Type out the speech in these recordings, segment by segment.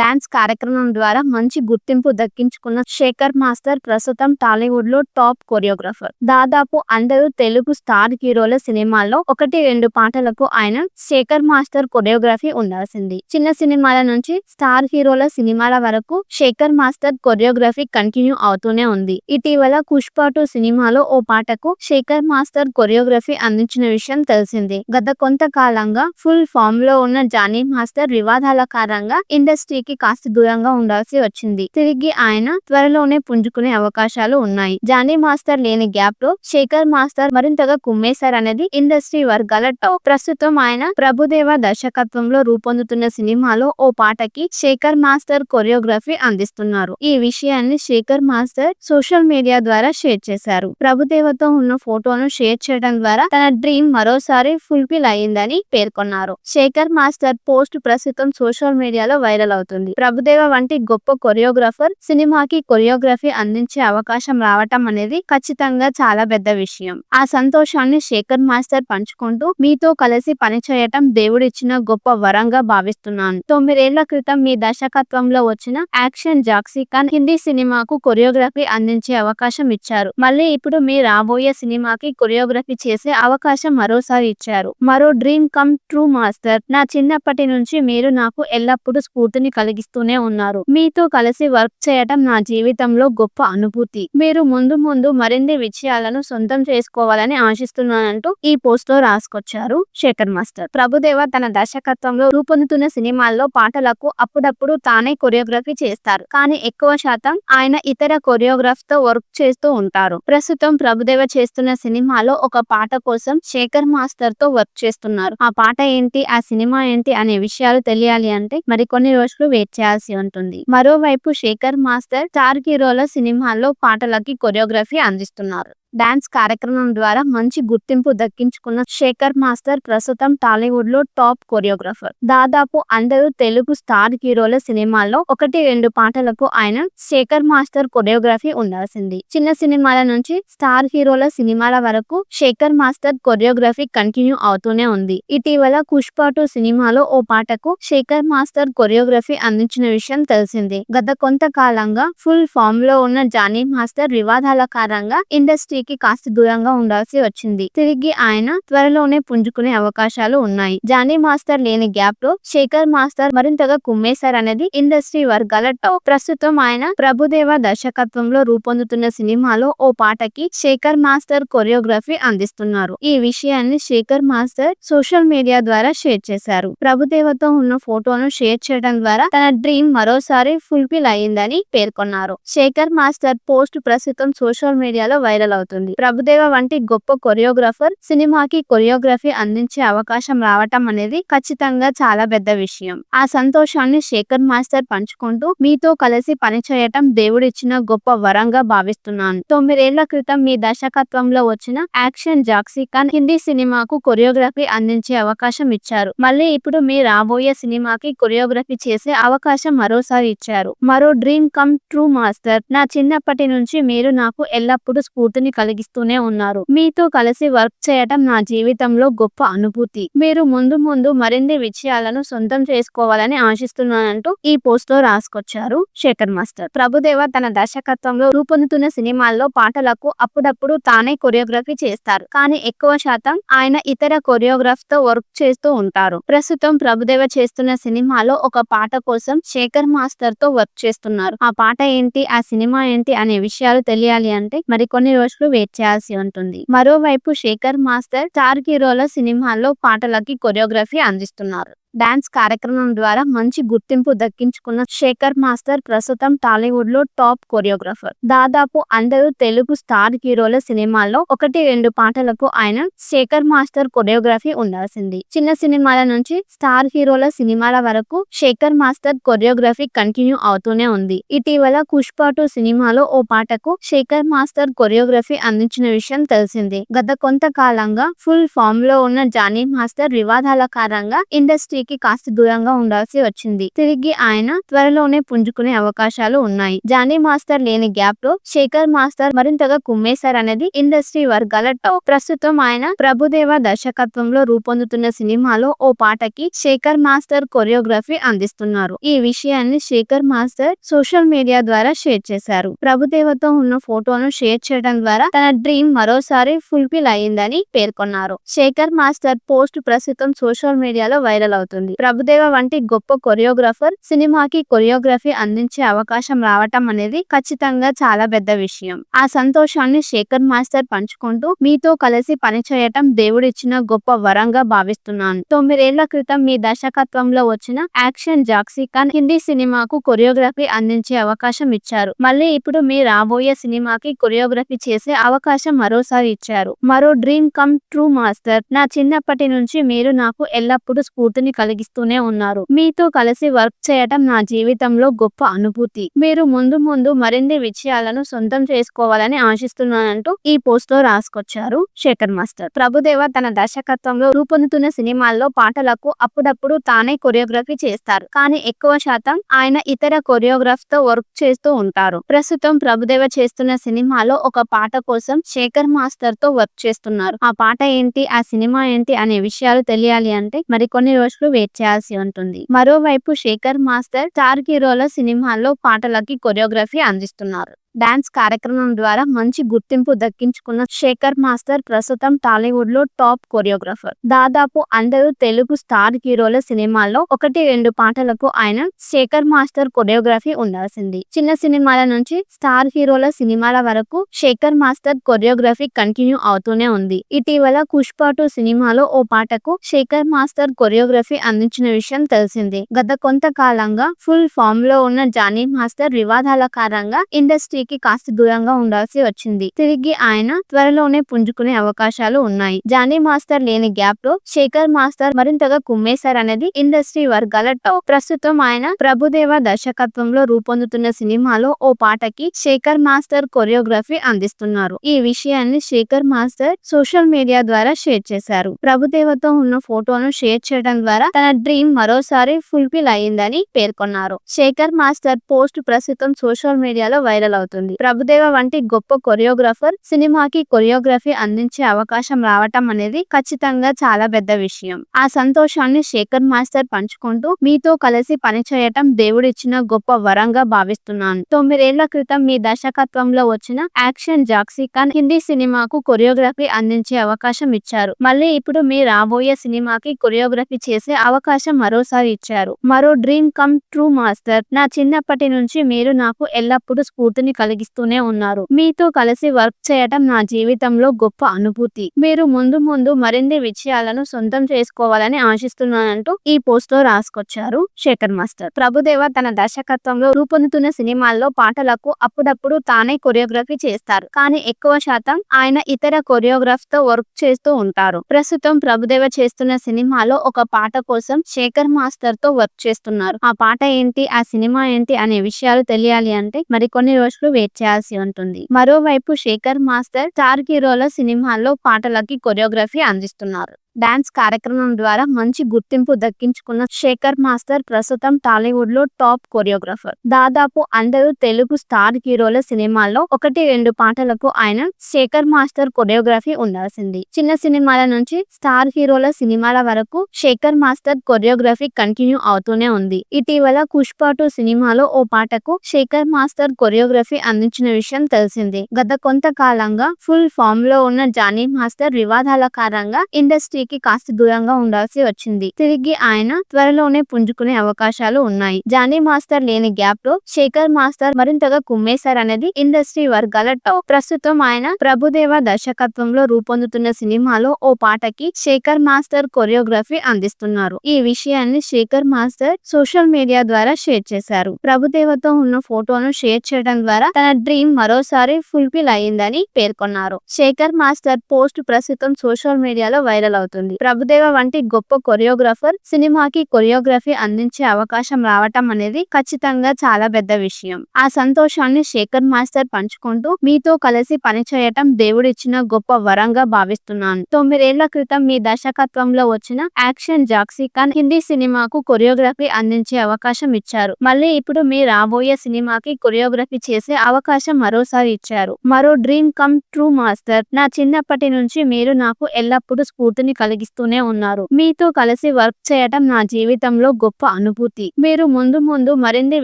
Dance కార్యక్రమం ద్వారా మంచి గుర్తింపు దక్కించుకున్న శేఖర్ మాస్టర్ ప్రస్తుతం టాలీవుడ్ లో టాప్ కొరియోగ్రాఫర్. దాదాపు అందరూ తెలుగు స్టార్ హీరోల సినిమాల్లో 1-2 పాటలకు ఆయన శేఖర్ మాస్టర్ కొరియోగ్రఫీ ఉండాల్సింది. చిన్న సినిమాల నుంచి స్టార్ హీరోల సినిమాల వరకు శేఖర్ మాస్టర్ కొరియోగ్రఫీ కంటిన్యూ అవుతూనే ఉంది. ఇటీవల పుష్ప 2 సినిమాలో ఓ పాటకు శేఖర్ మాస్టర్ కొరియోగ్రఫీ అందించిన విషయం తెలిసిందే. గత కొంతకాలంగా ఫుల్ ఫామ్ లో ఉన్న జానీ మాస్టర్ వివాదాల కారణంగా ఇండస్ట్రీకి కాస్త దూరంగా ఉండాల్సి వచ్చింది. తిరిగి ఆయన త్వరలోనే పుంజుకునే అవకాశాలు ఉన్నాయి. జానీ మాస్టర్ లేని గ్యాప్ లో శేఖర్ మాస్టర్ మరింతగా కుమ్మేశారనేది ఇండస్ట్రీ వర్గాల టాక్. ప్రస్తుతం ఆయన ప్రభుదేవ దర్శకత్వంలో రూపొందుతున్న సినిమాలో ఓ పాటకి శేఖర్ మాస్టర్ కొరియోగ్రఫీ అందిస్తున్నారు. ఈ విషయాన్ని శేఖర్ మాస్టర్ సోషల్ మీడియా ద్వారా షేర్ చేశారు. ప్రభుదేవతో ఉన్న ఫోటోను షేర్ చేయడం ద్వారా తన డ్రీమ్ మరోసారి ఫుల్ఫిల్ అయ్యిందని పేర్కొన్నారు. శేఖర్ మాస్టర్ పోస్ట్ ప్రస్తుతం సోషల్ మీడియాలో వైరల్ అవుతుంది. ప్రభుదేవ వంటి గొప్ప కొరియోగ్రాఫర్ సినిమాకి కొరియోగ్రఫీ అందించే అవకాశం రావటం అనేది ఖచ్చితంగా చాలా పెద్ద విషయం. ఆ సంతోషాన్ని శేఖర్ మాస్టర్ పంచుకుంటూ, మీతో కలిసి పనిచేయటం దేవుడిచ్చిన గొప్ప వరంగా భావిస్తున్నాను. 9 ఏళ్ల క్రితం మీ దర్శకత్వంలో వచ్చిన యాక్షన్ జాక్సీ ఖాన్ హిందీ సినిమాకు కొరియోగ్రఫీ అందించే అవకాశం ఇచ్చారు. మళ్ళీ ఇప్పుడు మీ రాబోయే సినిమాకి కొరియోగ్రఫీ చేసే అవకాశం మరోసారి ఇచ్చారు. మరో డ్రీమ్ కమ్ ట్రూ మాస్టర్. నా చిన్నప్పటి నుంచి మీరు నాకు ఎల్లప్పుడూ స్ఫూర్తిని కలిగిస్తూనే ఉన్నారు. మీతో కలిసి వర్క్ చేయటం నా జీవితంలో గొప్ప అనుభూతి. మీరు ముందు ముందు మరిన్ని విజయాలను సొంతం చేసుకోవాలని ఆశిస్తున్నానంటూ ఈ పోస్ట్ లో రాసుకొచ్చారు శేఖర్ మాస్టర్. ప్రభుదేవ తన దర్శకత్వంలో రూపొందుతున్న సినిమాల్లో పాటలకు అప్పుడప్పుడు తానే కొరియోగ్రఫీ చేస్తారు. కానీ ఎక్కువ శాతం ఆయన ఇతర కొరియోగ్రాఫ్ తో వర్క్ చేస్తూ ఉంటారు. ప్రస్తుతం ప్రభుదేవ చేస్తున్న సినిమాలో ఒక పాట కోసం శేఖర్ మాస్టర్ తో వర్క్ చేస్తున్నారు. ఆ పాట ఏంటి, ఆ సినిమా ఏంటి అనే విషయాలు తెలియాలి అంటే మరికొన్ని రోజులు వెయిట్ చేయాల్సి ఉంటుంది. మరోవైపు శేఖర్ మాస్టర్ స్టార్ హీరోల సినిమాల్లో పాటలకి కొరియోగ్రఫీ అందిస్తున్నారు. డాన్స్ కార్యక్రమం ద్వారా మంచి గుర్తింపు దక్కించుకున్న శేఖర్ మాస్టర్ ప్రస్తుతం టాలీవుడ్ లో టాప్ కొరియోగ్రాఫర్. దాదాపు అందరూ తెలుగు స్టార్ హీరోల సినిమాల్లో 1-2 పాటలకు ఆయన శేఖర్ మాస్టర్ కొరియోగ్రఫీ ఉండాల్సింది. చిన్న సినిమాల నుంచి స్టార్ హీరోల సినిమాల వరకు శేఖర్ మాస్టర్ కొరియోగ్రఫీ కంటిన్యూ అవుతూనే ఉంది. ఇటీవల పుష్ప 2 సినిమాలో ఓ పాటకు శేఖర్ మాస్టర్ కొరియోగ్రఫీ అందించిన విషయం తెలిసిందే. గత కొంతకాలంగా ఫుల్ ఫామ్ లో ఉన్న జానీ మాస్టర్ వివాదాల కారణంగా ఇండస్ట్రీ కాస్త దూరంగా ఉండాల్సి వచ్చింది. తిరిగి ఆయన త్వరలోనే పుంజుకునే అవకాశాలు ఉన్నాయి. జానీ మాస్టర్ లేని గ్యాప్ లో శేఖర్ మాస్టర్ మరింతగా కుమ్మేశారనేది ఇండస్ట్రీ వర్గాల టాక్. ప్రస్తుతం ఆయన ప్రభుదేవ దర్శకత్వంలో రూపొందుతున్న సినిమాలో ఓ పాటకి శేఖర్ మాస్టర్ కొరియోగ్రఫీ అందిస్తున్నారు. ఈ విషయాన్ని శేఖర్ మాస్టర్ సోషల్ మీడియా ద్వారా షేర్ చేశారు. ప్రభుదేవతో ఉన్న ఫోటోను షేర్ చేయడం ద్వారా తన డ్రీమ్ మరోసారి ఫుల్ఫిల్ అయ్యిందని పేర్కొన్నారు. శేఖర్ మాస్టర్ పోస్ట్ ప్రస్తుతం సోషల్ మీడియాలో వైరల్ అవుతుంది. ప్రభుదేవ వంటి గొప్ప కొరియోగ్రాఫర్ సినిమాకి కొరియోగ్రఫీ అందించే అవకాశం రావటం అనేది ఖచ్చితంగా చాలా పెద్ద విషయం. ఆ సంతోషాన్ని శేఖర్ మాస్టర్ పంచుకుంటూ, మీతో కలిసి పనిచేయటం దేవుడిచ్చిన గొప్ప వరంగా భావిస్తున్నాను. 9 ఏళ్ల క్రితం మీ దర్శకత్వంలో వచ్చిన యాక్షన్ జాక్సీ ఖాన్ హిందీ సినిమాకు కొరియోగ్రఫీ అందించే అవకాశం ఇచ్చారు. మళ్ళీ ఇప్పుడు మీ రాబోయే సినిమాకి కొరియోగ్రఫీ చేసే అవకాశం మరోసారి ఇచ్చారు. మరో డ్రీమ్ కమ్ ట్రూ మాస్టర్. నా చిన్నప్పటి నుంచి మీరు నాకు ఎల్లప్పుడూ స్ఫూర్తిని కలిగిస్తూనే ఉన్నారు. మీతో కలిసి వర్క్ చేయటం నా జీవితంలో గొప్ప అనుభూతి. మీరు ముందు ముందు మరిన్ని విజయాలను సొంతం చేసుకోవాలని ఆశిస్తున్నానంటూ ఈ పోస్ట్ లో రాసుకొచ్చారు శేఖర్ మాస్టర్. ప్రభుదేవ తన దర్శకత్వంలో రూపొందుతున్న సినిమాల్లో పాటలకు అప్పుడప్పుడు తానే కొరియోగ్రఫీ చేస్తారు. కానీ ఎక్కువ శాతం ఆయన ఇతర కొరియోగ్రాఫ్ తో వర్క్ చేస్తూ ఉంటారు. ప్రస్తుతం ప్రభుదేవ చేస్తున్న సినిమాలో ఒక పాట కోసం శేఖర్ మాస్టర్ తో వర్క్ చేస్తున్నారు. ఆ పాట ఏంటి, ఆ సినిమా ఏంటి అనే విషయాలు తెలియాలి అంటే మరికొన్ని రోజులు వెయిట్ చేయాల్సి ఉంటుంది. మరోవైపు శేఖర్ మాస్టర్ స్టార్ హీరోల సినిమాల్లో పాటలకి కొరియోగ్రఫీ అందిస్తున్నారు. డాన్స్ కార్యక్రమం ద్వారా మంచి గుర్తింపు దక్కించుకున్న శేఖర్ మాస్టర్ ప్రస్తుతం టాలీవుడ్ లో టాప్ కొరియోగ్రాఫర్. దాదాపు అందరూ తెలుగు స్టార్ హీరోల సినిమాల్లో 1-2 పాటలకు ఆయన శేఖర్ మాస్టర్ కొరియోగ్రఫీ ఉండాల్సింది. చిన్న సినిమాల నుంచి స్టార్ హీరోల సినిమాల వరకు శేఖర్ మాస్టర్ కొరియోగ్రఫీ కంటిన్యూ అవుతూనే ఉంది. ఇటీవల పుష్ప 2 సినిమాలో ఓ పాటకు శేఖర్ మాస్టర్ కొరియోగ్రఫీ అందించిన విషయం తెలిసిందే. గత కొంతకాలంగా ఫుల్ ఫామ్ లో ఉన్న జానీ మాస్టర్ వివాదాల కారణంగా ఇండస్ట్రీ ఇండస్ట్రీకి కాస్త దూరంగా ఉండాల్సి వచ్చింది. తిరిగి ఆయన త్వరలోనే పుంజుకునే అవకాశాలు ఉన్నాయి. జానీ మాస్టర్ లేని గ్యాప్ లో శేఖర్ మాస్టర్ మరింతగా కుమ్మేశారనేది ఇండస్ట్రీ వర్గాల టాక్. ప్రస్తుతం ఆయన ప్రభుదేవ దర్శకత్వంలో రూపొందుతున్న సినిమాలో ఓ పాటకి శేఖర్ మాస్టర్ కొరియోగ్రఫీ అందిస్తున్నారు. ఈ విషయాన్ని శేఖర్ మాస్టర్ సోషల్ మీడియా ద్వారా షేర్ చేశారు. ప్రభుదేవతో ఉన్న ఫోటోను షేర్ చేయడం ద్వారా తన డ్రీమ్ మరోసారి ఫుల్ఫిల్ అయ్యిందని పేర్కొన్నారు. శేఖర్ మాస్టర్ పోస్ట్ ప్రస్తుతం సోషల్ మీడియాలో వైరల్ అవుతుంది. ప్రభుదేవ వంటి గొప్ప కొరియోగ్రాఫర్ సినిమాకి కొరియోగ్రఫీ అందించే అవకాశం రావటం అనేది ఖచ్చితంగా చాలా పెద్ద విషయం. ఆ సంతోషాన్ని శేఖర్ మాస్టర్ పంచుకుంటూ మీతో కలిసి పనిచేయటం దేవుడిచ్చిన గొప్ప వరంగా భావిస్తున్నాను. 9 ఏళ్ల క్రితం మీ దర్శకత్వంలో వచ్చిన యాక్షన్ జాక్సీ ఖాన్ హిందీ సినిమాకు కొరియోగ్రఫీ అందించే అవకాశం ఇచ్చారు. మళ్ళీ ఇప్పుడు మీ రాబోయే సినిమాకి కొరియోగ్రఫీ చేసే అవకాశం మరోసారి ఇచ్చారు. మరో డ్రీమ్ కమ్ ట్రూ మాస్టర్. నా చిన్నప్పటి నుంచి మీరు నాకు ఎల్లప్పుడూ స్ఫూర్తిని కలిగిస్తూనే ఉన్నారు. మీతో కలిసి వర్క్ చేయటం నా జీవితంలో గొప్ప అనుభూతి. మీరు ముందు ముందు మరిన్ని విజయాలను సొంతం చేసుకోవాలని ఆశిస్తున్నానంటూ ఈ పోస్ట్ లో రాసుకొచ్చారు శేఖర్ మాస్టర్. ప్రభుదేవ తన దర్శకత్వంలో రూపొందుతున్న సినిమాల్లో పాటలకు అప్పుడప్పుడు తానే కొరియోగ్రఫీ చేస్తారు. కానీ ఎక్కువ శాతం ఆయన ఇతర కొరియోగ్రాఫ్ తో వర్క్ చేస్తూ ఉంటారు. ప్రస్తుతం ప్రభుదేవ చేస్తున్న సినిమాలో ఒక పాట కోసం శేఖర్ మాస్టర్ తో వర్క్ చేస్తున్నారు. ఆ పాట ఏంటి, ఆ సినిమా ఏంటి అనే విషయాలు తెలియాలి అంటే మరికొన్ని రోజులు వెయిట్ చేయాల్సి ఉంటుంది. మరోవైపు శేఖర్ మాస్టర్ స్టార్ హీరోల సినిమాల్లో పాటలకి కొరియోగ్రఫీ అందిస్తున్నారు. డాన్స్ కార్యక్రమం ద్వారా మంచి గుర్తింపు దక్కించుకున్న శేఖర్ మాస్టర్ ప్రస్తుతం టాలీవుడ్ లో టాప్ కొరియోగ్రాఫర్. దాదాపు అందరూ తెలుగు స్టార్ హీరోల సినిమాల్లో 1-2 పాటలకు ఆయన శేఖర్ మాస్టర్ కొరియోగ్రఫీ ఉండాల్సింది. చిన్న సినిమాల నుంచి స్టార్ హీరోల సినిమాల వరకు శేఖర్ మాస్టర్ కొరియోగ్రఫీ కంటిన్యూ అవుతూనే ఉంది. ఇటీవల పుష్ప 2 సినిమాలో ఓ పాటకు శేఖర్ మాస్టర్ కొరియోగ్రఫీ అందించిన విషయం తెలిసిందే. గత కొంతకాలంగా ఫుల్ ఫామ్ లో ఉన్న జానీ మాస్టర్ వివాదాల కారణంగా ఇండస్ట్రీ కాస్త దూరంగా ఉండాల్సి వచ్చింది. తిరిగి ఆయన త్వరలోనే పుంజుకునే అవకాశాలు ఉన్నాయి. జానీ మాస్టర్ లేని గ్యాప్ లో శేఖర్ మాస్టర్ మరింతగా కుమ్మేశారనేది ఇండస్ట్రీ వర్గాల టాక్. ప్రస్తుతం ఆయన ప్రభుదేవ దర్శకత్వంలో రూపొందుతున్న సినిమాలో ఓ పాటకి శేఖర్ మాస్టర్ కొరియోగ్రఫీ అందిస్తున్నారు. ఈ విషయాన్ని శేఖర్ మాస్టర్ సోషల్ మీడియా ద్వారా షేర్ చేశారు. ప్రభుదేవతో ఉన్న ఫోటోను షేర్ చేయడం ద్వారా తన డ్రీమ్ మరోసారి ఫుల్ఫిల్ అయ్యిందని పేర్కొన్నారు. శేఖర్ మాస్టర్ పోస్ట్ ప్రస్తుతం సోషల్ మీడియాలో వైరల్ అవుతుంది. ప్రభుదేవ వంటి గొప్ప కొరియోగ్రాఫర్ సినిమాకి కొరియోగ్రఫీ అందించే అవకాశం రావటం అనేది ఖచ్చితంగా చాలా పెద్ద విషయం. ఆ సంతోషాన్ని శేఖర్ మాస్టర్ పంచుకుంటూ మీతో కలిసి పనిచేయటం దేవుడిచ్చిన గొప్ప వరంగా భావిస్తున్నాను. 9 ఏళ్ల క్రితం మీ దర్శకత్వంలో వచ్చిన యాక్షన్ జాక్సీ ఖాన్ హిందీ సినిమాకు కొరియోగ్రఫీ అందించే అవకాశం ఇచ్చారు. మళ్ళీ ఇప్పుడు మీ రాబోయే సినిమాకి కొరియోగ్రఫీ చేసే అవకాశం మరోసారి ఇచ్చారు. మరో డ్రీమ్ కమ్ ట్రూ మాస్టర్. నా చిన్నప్పటి నుంచి మీరు నాకు ఎల్లప్పుడూ స్ఫూర్తిని కలిగిస్తూనే ఉన్నారు. మీతో కలిసి వర్క్ చేయటం నా జీవితంలో గొప్ప అనుభూతి. మీరు ముందు ముందు మరిన్ని విజయాలను సొంతం చేసుకోవాలని ఆశిస్తున్నానంటూ ఈ పోస్ట్ లో రాసుకొచ్చారు శేఖర్ మాస్టర్. ప్రభుదేవ తన దర్శకత్వంలో రూపొందుతున్న సినిమాల్లో పాటలకు అప్పుడప్పుడు తానే కొరియోగ్రఫీ చేస్తారు. కానీ ఎక్కువ శాతం ఆయన ఇతర కొరియోగ్రాఫ్ తో వర్క్ చేస్తూ ఉంటారు. ప్రస్తుతం ప్రభుదేవ చేస్తున్న సినిమాలో ఒక పాట కోసం శేఖర్ మాస్టర్ తో వర్క్ చేస్తున్నారు. ఆ పాట ఏంటి, ఆ సినిమా ఏంటి అనే విషయాలు తెలియాలి అంటే మరికొన్ని రోజులు వెయిట్ చేయాల్సి ఉంటుంది. మరోవైపు శేఖర్ మాస్టర్ స్టార్ హీరోల సినిమాల్లో పాటలకి కొరియోగ్రఫీ అందిస్తున్నారు. డాన్స్ కార్యక్రమం ద్వారా మంచి గుర్తింపు దక్కించుకున్న శేఖర్ మాస్టర్ ప్రస్తుతం టాలీవుడ్ లో టాప్ కొరియోగ్రాఫర్. దాదాపు అందరూ తెలుగు స్టార్ హీరోల సినిమాల్లో 1-2 పాటలకు ఆయన శేఖర్ మాస్టర్ కొరియోగ్రఫీ ఉండాల్సింది. చిన్న సినిమాల నుంచి స్టార్ హీరోల సినిమాల వరకు శేఖర్ మాస్టర్ కొరియోగ్రఫీ కంటిన్యూ అవుతూనే ఉంది. ఇటీవల పుష్ప 2 సినిమాలో ఓ పాటకు శేఖర్ మాస్టర్ కొరియోగ్రఫీ అందించిన విషయం తెలిసిందే. గత కొంతకాలంగా ఫుల్ ఫామ్ లో ఉన్న జానీ మాస్టర్ వివాదాల కారణంగా ఇండస్ట్రీ కాస్త దూరంగా ఉండాల్సి వచ్చింది. తిరిగి ఆయన త్వరలోనే పుంజుకునే అవకాశాలు ఉన్నాయి. జానీ మాస్టర్ లేని గ్యాప్ లో శేఖర్ మాస్టర్ మరింతగా కుమ్మేశారనేది ఇండస్ట్రీ వర్గాల టాక్. ప్రస్తుతం ఆయన ప్రభుదేవ దర్శకత్వంలో రూపొందుతున్న సినిమాలో ఓ పాటకి శేఖర్ మాస్టర్ కొరియోగ్రఫీ అందిస్తున్నారు. ఈ విషయాన్ని శేఖర్ మాస్టర్ సోషల్ మీడియా ద్వారా షేర్ చేశారు. ప్రభుదేవతో ఉన్న ఫోటోను షేర్ చేయడం ద్వారా తన డ్రీమ్ మరోసారి ఫుల్ఫిల్ అయ్యిందని పేర్కొన్నారు. శేఖర్ మాస్టర్ పోస్ట్ ప్రస్తుతం సోషల్ మీడియాలో వైరల్ అవుతుంది. అవుతుంది. ప్రభుదేవ వంటి గొప్ప కొరియోగ్రాఫర్ సినిమాకి కొరియోగ్రఫీ అందించే అవకాశం రావటం అనేది ఖచ్చితంగా చాలా పెద్ద విషయం. ఆ సంతోషాన్ని శేఖర్ మాస్టర్ పంచుకుంటూ మీతో కలిసి పనిచేయటం దేవుడిచ్చిన గొప్ప వరంగా భావిస్తున్నాను. 9 ఏళ్ల క్రితం మీ దర్శకత్వంలో వచ్చిన యాక్షన్ జాక్సీ ఖాన్ హిందీ సినిమాకు కొరియోగ్రఫీ అందించే అవకాశం ఇచ్చారు. మళ్ళీ ఇప్పుడు మీ రాబోయే సినిమాకి కొరియోగ్రఫీ చేసే అవకాశం మరోసారి ఇచ్చారు. మరో డ్రీమ్ కమ్ ట్రూ మాస్టర్. నా చిన్నప్పటి నుంచి మీరు నాకు ఎల్లప్పుడూ స్ఫూర్తిని కలిగిస్తూనే ఉన్నారు. మీతో కలిసి వర్క్ చేయటం నా జీవితంలో గొప్ప అనుభూతి. మీరు ముందు ముందు మరిన్ని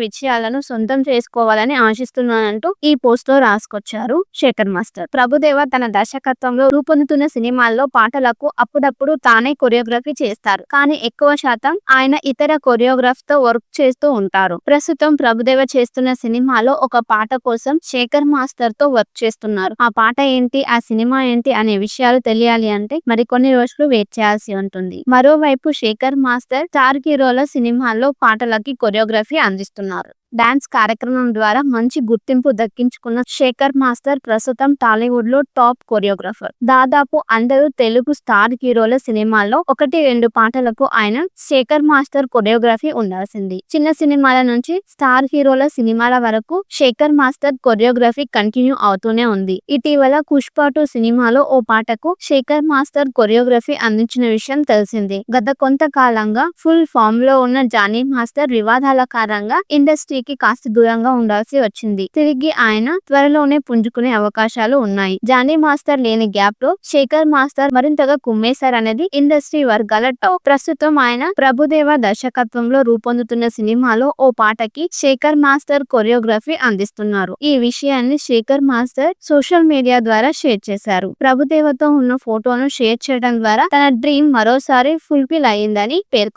విజయాలను సొంతం చేసుకోవాలని ఆశిస్తున్నానంటూ ఈ పోస్ట్ లో రాసుకొచ్చారు శేఖర్ మాస్టర్. ప్రభుదేవ తన దర్శకత్వంలో రూపొందుతున్న సినిమాల్లో పాటలకు అప్పుడప్పుడు తానే కొరియోగ్రఫీ చేస్తారు. కానీ ఎక్కువ శాతం ఆయన ఇతర కొరియోగ్రాఫ్ తో వర్క్ చేస్తూ ఉంటారు. ప్రస్తుతం ప్రభుదేవ చేస్తున్న సినిమాలో ఒక పాట కోసం శేఖర్ మాస్టర్ తో వర్క్ చేస్తున్నారు. ఆ పాట ఏంటి, ఆ సినిమా ఏంటి అనే విషయాలు తెలియాలి అంటే మరికొన్ని రోజులు వెయిట్ చేయాల్సి ఉంటుంది. మరోవైపు శేఖర్ మాస్టర్ స్టార్ హీరోల సినిమాల్లో పాటలకి కొరియోగ్రఫీ అందిస్తున్నారు. డాన్స్ కార్యక్రమం ద్వారా మంచి గుర్తింపు దక్కించుకున్న శేఖర్ మాస్టర్ ప్రస్తుతం టాలీవుడ్ లో టాప్ కొరియోగ్రాఫర్. దాదాపు అందరూ తెలుగు స్టార్ హీరోల సినిమాల్లో 1-2 పాటలకు ఆయన శేఖర్ మాస్టర్ కొరియోగ్రఫీ ఉండాల్సింది. చిన్న సినిమాల నుంచి స్టార్ హీరోల సినిమాల వరకు శేఖర్ మాస్టర్ కొరియోగ్రఫీ కంటిన్యూ అవుతూనే ఉంది. ఇటీవల పుష్ప 2 సినిమాలో ఓ పాటకు శేఖర్ మాస్టర్ కొరియోగ్రఫీ అందించిన విషయం తెలిసిందే. గత కొంతకాలంగా ఫుల్ ఫామ్ లో ఉన్న జానీ మాస్టర్ వివాదాల కారణంగా ఇండస్ట్రీ కాస్త దూరంగా ఉండాల్సి వచ్చింది. తిరిగి ఆయన త్వరలోనే పుంజుకునే అవకాశాలు ఉన్నాయి. జానీ మాస్టర్ లేని గ్యాప్ లో శేఖర్ మాస్టర్ మరింతగా కుమ్మేశారనేది ఇండస్ట్రీ వర్గాల టాక్. ప్రస్తుతం ఆయన ప్రభుదేవ దర్శకత్వంలో రూపొందుతున్న సినిమాలో ఓ పాటకి శేఖర్ మాస్టర్ కొరియోగ్రఫీ అందిస్తున్నారు. ఈ విషయాన్ని శేఖర్ మాస్టర్ సోషల్ మీడియా ద్వారా షేర్ చేశారు. ప్రభుదేవతో ఉన్న ఫోటోను షేర్ చేయడం ద్వారా తన డ్రీమ్ మరోసారి ఫుల్ఫిల్ అయ్యిందని పేర్కొన్నారు.